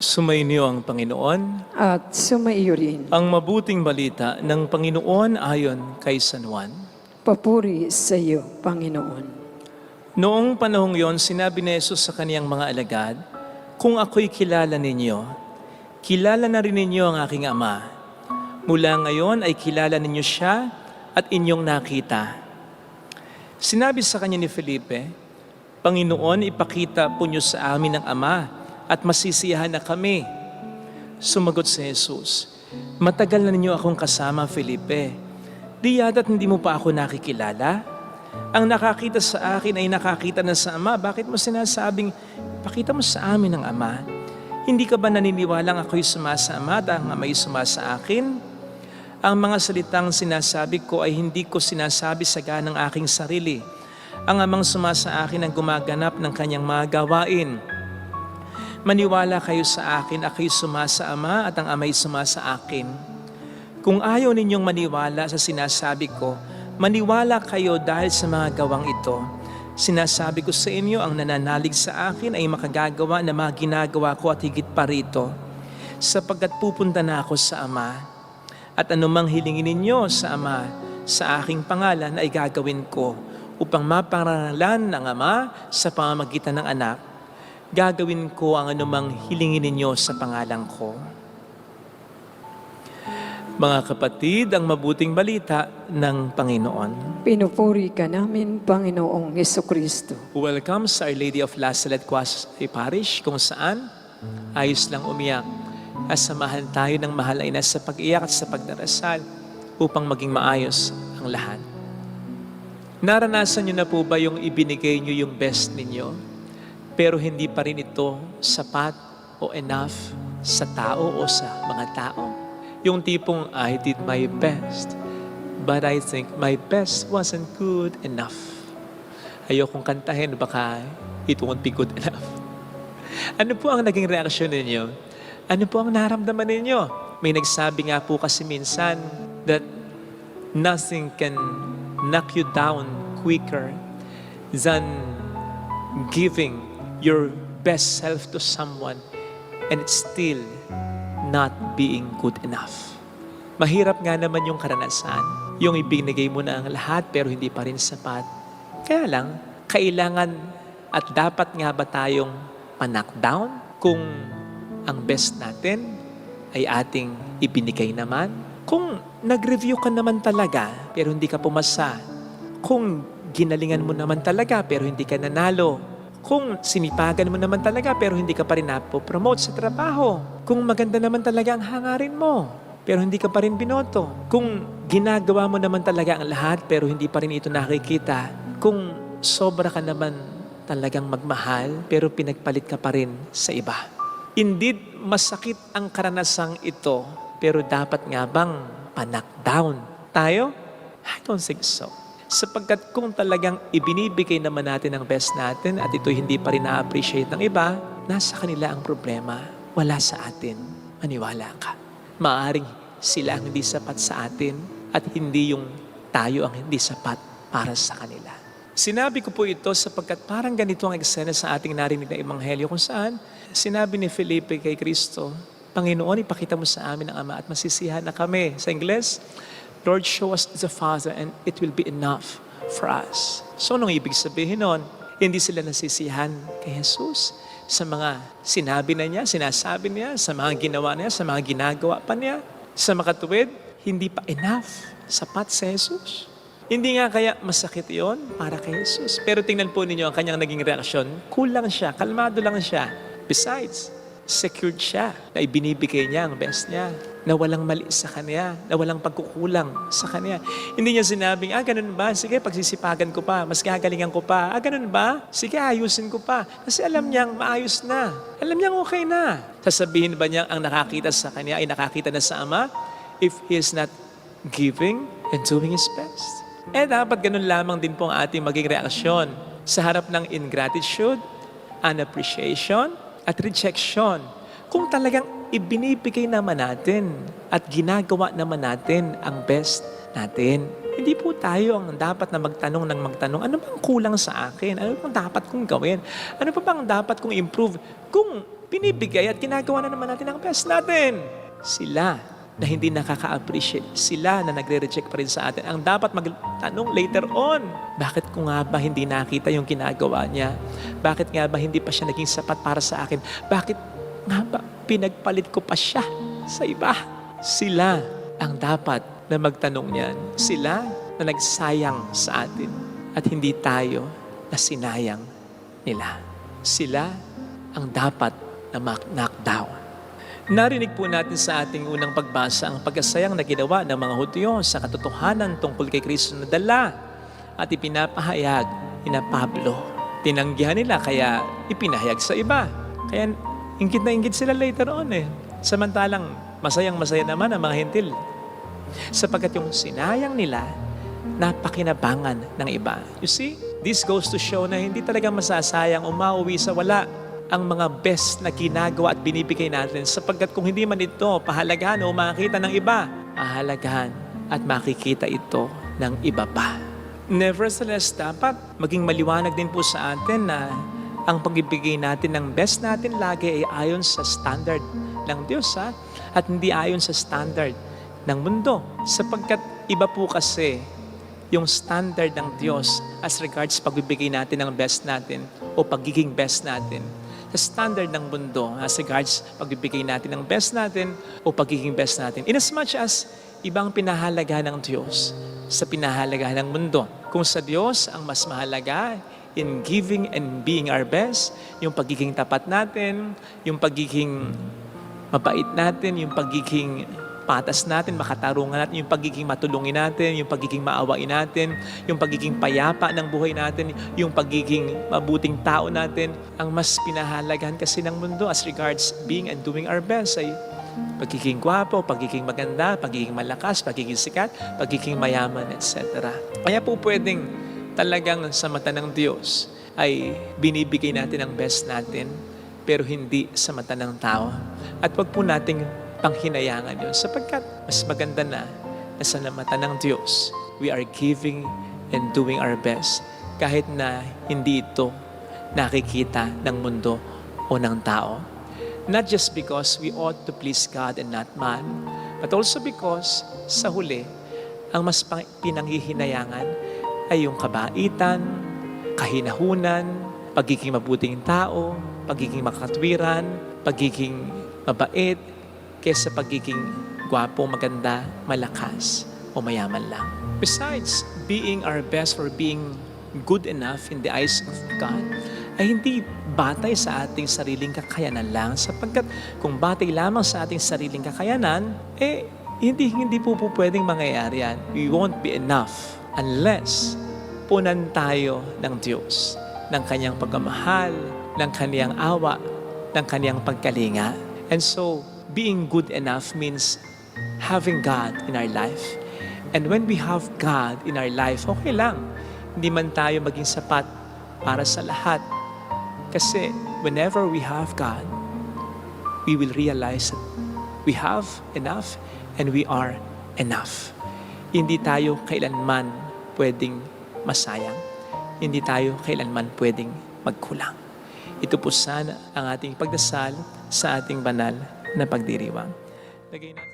Sumainyo ang Panginoon. At sumaiyo rin. Ang mabuting balita ng Panginoon ayon kay San Juan. Papuri sa iyo, Panginoon. Noong panahong yon, sinabi ni Jesus sa kaniyang mga alagad, "Kung ako'y kilala ninyo, kilala na rin ninyo ang aking Ama. Mula ngayon ay kilala ninyo siya at inyong nakita." Sinabi sa kanya ni Felipe, "Panginoon, ipakita po niyo sa amin ang Ama at masisiyahan na kami." Sumagot si Jesus, "Matagal na ninyo akong kasama, Felipe. Di yata't hindi mo pa ako nakikilala? Ang nakakita sa akin ay nakakita na sa Ama. Bakit mo sinasabing, pakita mo sa amin ang Ama? Hindi ka ba naniniwalang ako'y sumasa Ama at ang Ama'y sumasa akin? Ang mga salitang sinasabi ko ay hindi ko sinasabi sa ganang aking sarili. Ang Amang sumasa akin ang gumaganap ng kanyang mga gawain. Maniwala kayo sa akin, ako'y sumasa Ama at ang Ama'y sumasa akin. Kung ayaw ninyong maniwala sa sinasabi ko, maniwala kayo dahil sa mga gawang ito. Sinasabi ko sa inyo, ang nananalig sa akin ay makagagawa na mga ginagawa ko at higit pa rito, sapagkat pupunta na ako sa Ama. At anumang hilingin ninyo sa Ama, sa aking pangalan ay gagawin ko, upang maparangalan ng Ama sa pamamagitan ng Anak. Gagawin ko ang anumang hilingin ninyo sa pangalan ko." Mga kapatid, ang mabuting balita ng Panginoon. Pinupuri ka namin, Panginoong Jesucristo. Welcome sa Our Lady of La Salette Quezon Parish, kung saan ayos lang umiyak. Samahan tayo ng mahal na ina sa pag-iyak at sa pagdarasal upang maging maayos ang lahat. Naranasan niyo na po ba yung ibinigay niyo yung best ninyo? Pero hindi pa rin ito sapat o enough sa tao o sa mga tao. Yung tipong, I did my best, but I think my best wasn't good enough. Ayokong kantahin, baka it won't be good enough. Ano po ang naging reaksyon ninyo? Ano po ang naramdaman ninyo? May nagsabi nga po kasi minsan that nothing can knock you down quicker than giving your best self to someone and it's still not being good enough. Mahirap nga naman yung karanasan. Yung ibinigay mo na ang lahat pero hindi pa rin sapat. Kaya lang, kailangan at dapat nga ba tayong pa-knockdown kung ang best natin ay ating ibinigay naman? Kung nag-review ka naman talaga pero hindi ka pumasa, kung ginalingan mo naman talaga pero hindi ka nanalo, kung sinipagan mo naman talaga pero hindi ka pa rin napopromote sa trabaho, kung maganda naman talaga ang hangarin mo pero hindi ka pa rin binoto, kung ginagawa mo naman talaga ang lahat pero hindi pa rin ito nakikita, kung sobra ka naman talagang magmahal pero pinagpalit ka pa rin sa iba. Indeed, masakit ang karanasang ito pero dapat nga bang pa-knockdown tayo? I don't think so. Sapagkat kung talagang ibinibigay naman natin ang best natin at ito hindi pa rin na-appreciate ng iba, nasa kanila ang problema, wala sa atin. Maniwala ka. Maaring sila ang hindi sapat sa atin at hindi yung tayo ang hindi sapat para sa kanila. Sinabi ko po ito sapagkat parang ganito ang eksena sa ating narinig na Ebanghelyo kung saan sinabi ni Felipe kay Kristo, "Panginoon, ipakita mo sa amin ang Ama at masisiyahan na kami." Sa Ingles, "Lord, show us the Father and it will be enough for us." So, anong ibig sabihin nun? Hindi sila nasisiyahan kay Jesus sa mga sinabi na niya, sinasabi niya, sa mga ginawa niya, sa mga ginagawa pa niya. Sa makatuwid, hindi pa enough, sapat si Jesus. Hindi nga kaya masakit yon para kay Jesus. Pero tingnan po ninyo ang kanyang naging reaksyon. Kulang siya, kalmado lang siya. Besides, secured siya na ibinibigay niya ang best niya, na walang mali sa kanya, na walang pagkukulang sa kanya. Hindi niya sinabing, ganun ba? Sige, pagsisipagan ko pa, mas gagalingan ko pa. Ganun ba? Sige, ayusin ko pa. Kasi alam niyang maayos na. Alam niyang okay na. Sasabihin ba niya ang nakakita sa kanya ay nakakita na sa Ama if he is not giving and doing his best? Dapat ganun lamang din po ang ating maging reaksyon sa harap ng ingratitude, unappreciation, at rejection. Kung talagang ibinibigay naman natin at ginagawa naman natin ang best natin, hindi po tayo ang dapat na magtanong, ano bang kulang sa akin? Ano bang dapat kong gawin? Ano pa bang dapat kong improve? Kung binibigay at ginagawa na naman natin ang best natin. Sila na hindi nakaka-appreciate, sila na nagre-reject pa rin sa atin, ang dapat magtanong later on, bakit ko nga ba hindi nakita yung ginagawa niya? Bakit nga ba hindi pa siya naging sapat para sa akin? Bakit nga ba pinagpalit ko pa siya sa iba? Sila ang dapat na magtanong niyan. Sila na nagsayang sa atin at hindi tayo na sinayang nila. Sila ang dapat na knock down. Narinig po natin sa ating unang pagbasa ang pagkasayang na ginawa ng mga Hudyo sa katotohanan tungkol kay Kristo na dala at ipinapahayag ni Pablo. Tinanggihan nila kaya ipinahayag sa iba. Kaya inggit na inggit sila later on eh. Samantalang masayang-masaya naman ang mga Hentil. Sapagkat yung sinayang nila, napakinabangan ng iba. You see, this goes to show na hindi talaga masasayang o mauwi sa wala ang mga best na ginagawa at binibigay natin sapagkat kung hindi man ito pahalagahan o makikita ng iba, pahalagahan at makikita ito ng iba pa. Nevertheless, dapat maging maliwanag din po sa atin na ang pagbibigay natin ng best natin lagi ay ayon sa standard ng Diyos at hindi ayon sa standard ng mundo. Sapagkat iba po kasi yung standard ng Diyos as regards pagbibigay natin ng best natin o pagiging best natin. Sa standard ng mundo as regards pagbibigay natin ng best natin o pagiging best natin. Inasmuch as ibang pinahalaga ng Diyos sa pinahalaga ng mundo. Kung sa Diyos ang mas mahalaga in giving and being our best, yung pagiging tapat natin, yung pagiging mabait natin, yung pagiging patas natin, makatarungan natin, yung pagiging matulungin natin, yung pagiging maawain natin, yung pagiging payapa ng buhay natin, yung pagiging mabuting tao natin. Ang mas pinahalagahan kasi ng mundo as regards being and doing our best ay pagiging gwapo, pagiging maganda, pagiging malakas, pagiging sikat, pagiging mayaman, etc. Kaya po pwedeng talagang sa mata ng Diyos ay binibigay natin ang best natin, pero hindi sa mata ng tao. At wag po nating panghinayangan yun sapagkat mas maganda na sa mata ng Diyos. We are giving and doing our best kahit na hindi ito nakikita ng mundo o ng tao. Not just because we ought to please God and not man, but also because sa huli, ang mas pinanghihinayangan ay yung kabaitan, kahinahunan, pagiging mabuting tao, pagiging makatwiran, pagiging mabait, kesa pagiging gwapo, maganda, malakas, o mayaman lang. Besides being our best or being good enough in the eyes of God, ay hindi batay sa ating sariling kakayanan lang. Sapagkat kung batay lamang sa ating sariling kakayanan, hindi po pwedeng mangyayari yan. We won't be enough unless punan tayo ng Diyos, ng Kanyang pagmamahal, ng Kanyang awa, ng Kanyang pagkalinga. And so, being good enough means having God in our life. And when we have God in our life, okay lang. Hindi man tayo maging sapat para sa lahat. Kasi whenever we have God, we will realize that we have enough and we are enough. Hindi tayo kailanman pwedeng masayang. Hindi tayo kailanman pwedeng magkulang. Ito po sana ang ating pagdasal sa ating banal na pagdiriwang. Lagay natin